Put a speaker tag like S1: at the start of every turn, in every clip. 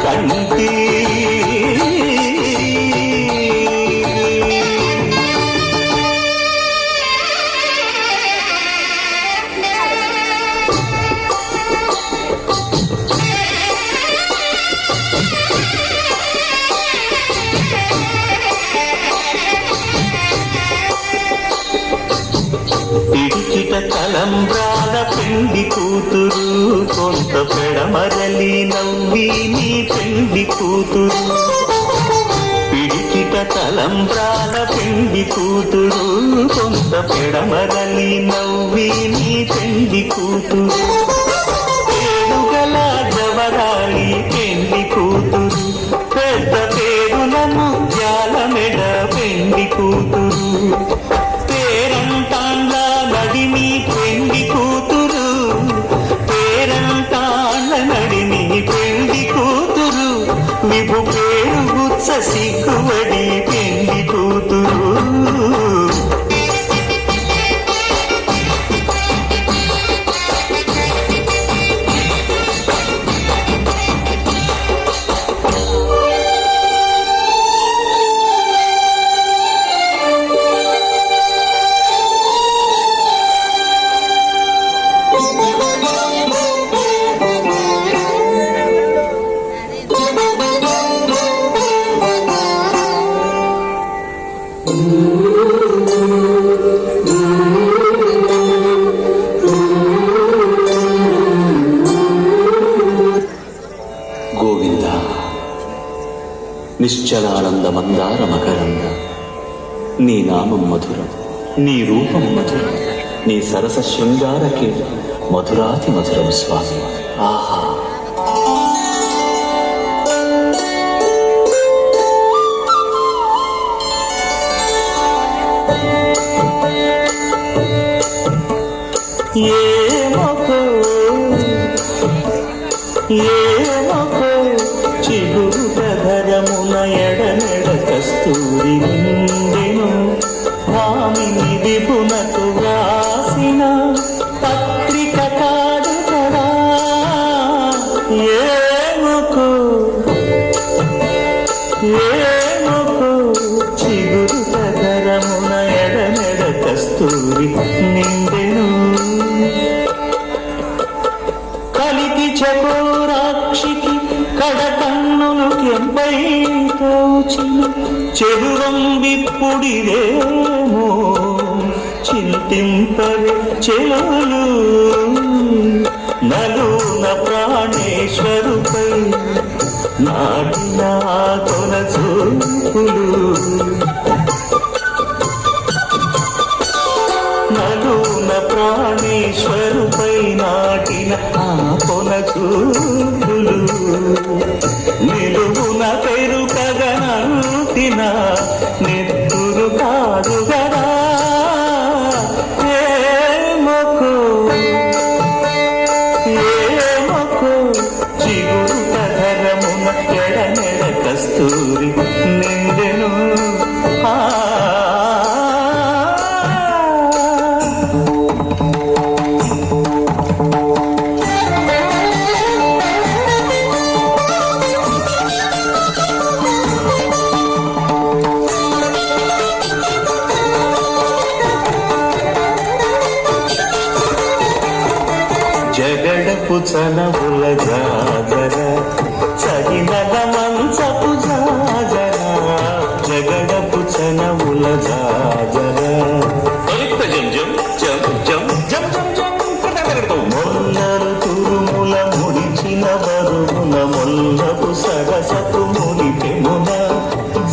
S1: కంటి పిడికిట తలంబ్రాల పెండి కూతురు కొంత పెడమరలి నవ్వి నీ పెండి కూతురు పిడికిట తలంబ్రాల పెండి కూతురు కొంత పెడమరలి నవ్వి నీ పెండి కూతురు పేరుగల జవరాలి పెండి కూతురు పెద్ద పేరుల ముత్యాల మెడ పెండి కూతురు పేరంటాండ్ల నడిమి పెండి కూతురు పేరంటాండ్ల నడిమి పెండి కూతురు విభు పేరు గుచ్చ సిగ్గువడి పెండి కూతురు గోవింద నిశ్చలానంద మందార మకరంద నీ నామం మధురం నీ రూపం మధురం నీ సరస శృంగారకే మధురాతి మధురం స్వామి ఆహా ఏమకో చిగురు కధరమున ఎడనెడ కస్తూరి నిండెను భామిని విభునకు వ్రాసిన పత్రిక కాదు కదా ఏమకో చిగురు కధరమున ఎడనెడ కస్తూరి నిండెను కలికి చకోరాక్షికి కడకన్నులు కెంపై తోచిన చెరువం విప్పుడిదేమో చింతింపరే చెలులు నలున ప్రాణేశ్వరుపై నాటిన తొల చూపులు నలున ప్రాణేశ్వరుపై నాటిన ఆ పొల చూపులు నిలువున పెరుకగనంటిన నెత్తురు కాదు గదా ఏమకో చిగురు కధరమున ఎడనెడ కస్తూరి నిండెను జగడపు చనవుల జాజర చగినల మంచపు జాజర జగడపు చనవుల జాజర మొల్లరు తురుముల ముడిచిన బరువున మొల్లపు సరసపు ముడిపెమున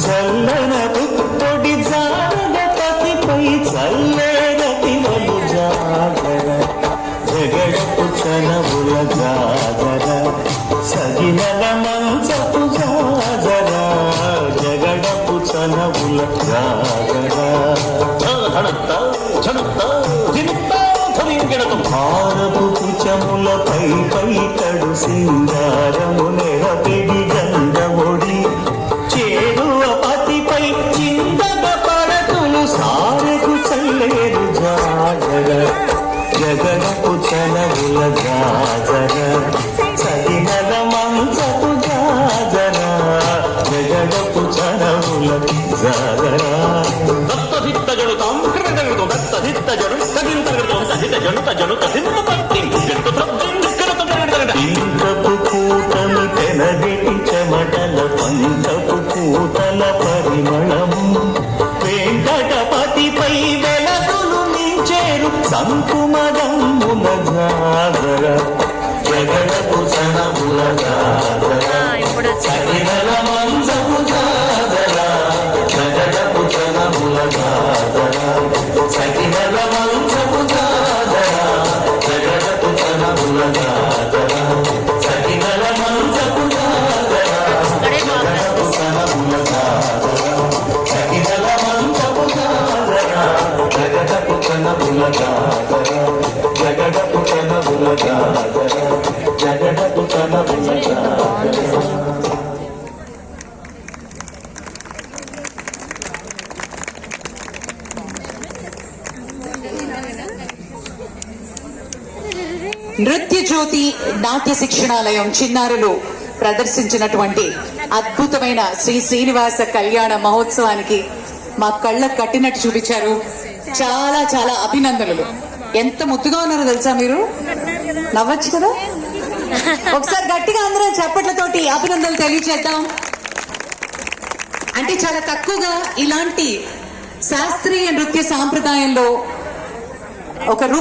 S1: చల్లన పుత్తొడి జాగ పతిపై చల్లేరతి వలు జాగర జగడపు చనవుల జాజర సగినల మంచపు జాజర జగడపు చనవుల జాజర భారపు కుచములపై పైకడు సింగారము నెరపెడి గంగముడి చేరువ పతిపై చిందగ పడతులు సారెకు చల్లేరు జాజర జగడపు చనవుల జాజర సగినల మంచపు
S2: నృత్య జ్యోతి నాట్య శిక్షణాలయం చిన్నారులు ప్రదర్శించినటువంటి అద్భుతమైన శ్రీ శ్రీనివాస కళ్యాణ మహోత్సవానికి మా కళ్ళకు కట్టినట్టు చూపించారు. చాలా చాలా అభినందనలు. ఎంత ముద్దుగా ఉన్నారో తెలుసా మీరు? నవ్వచ్చు కదా. ఒకసారి గట్టిగా అందరం చప్పట్లతోటి అభినందనలు తెలియజేద్దాం. అంటే చాలా తక్కువగా ఇలాంటి శాస్త్రీయ నృత్య సాంప్రదాయంలో ఒక రూప